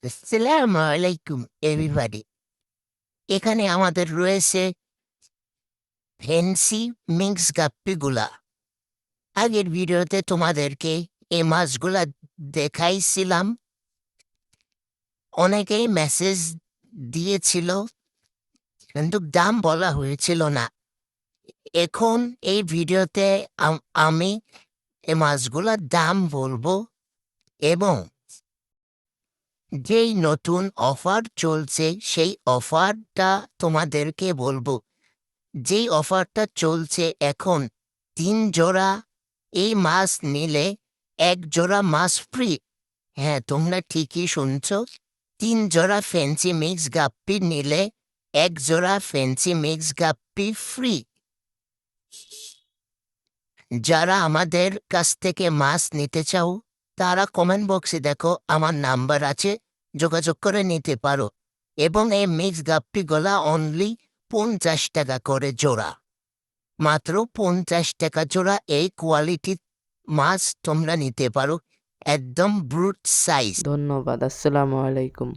আসসালামু আলাইকুম এভরিবডি। এখানে আমাদের রয়েছে ফ্যান্সি মিক্স গাপ্পিগুলা। আগের ভিডিওতে তোমাদেরকে এই মাছগুলা দেখাইছিলাম। অনেকেই মেসেজ দিয়েছিল, কিন্তু দাম বলা হয়েছিল না। এখন এই ভিডিওতে আমি এই মাছগুলার দাম বলবো, এবং যেই নতুন অফার চলছে সেই অফারটা তোমাদেরকে বলবো। যেই অফারটা চলছে এখন, ৩ জোড়া এই মাছ নিলে ১ জোড়া মাছ ফ্রি। হ্যাঁ, তোমরা ঠিকই শুনছ, ৩ জোড়া ফ্যান্সি মিক্স গাপ্পি নিলে ১ জোড়া ফ্যান্সি মিক্স গাপ্পি ফ্রি। যারা আমাদের কাছ থেকে মাছ নিতে চাও, তারা কমেন্ট বক্সে দেখো, আমার নাম্বার আছে, যোগাযোগ করে নিতে পারো। এবং এই মিক্স গাপ্পিগুলা অনলি ৫০ টাকা করে জোড়া, মাত্র ৫০ টাকা জোড়া। এই কোয়ালিটির মাছ তোমরা নিতে পারো, একদম ব্রুট সাইজ। ধন্যবাদ। আসসালামু আলাইকুম।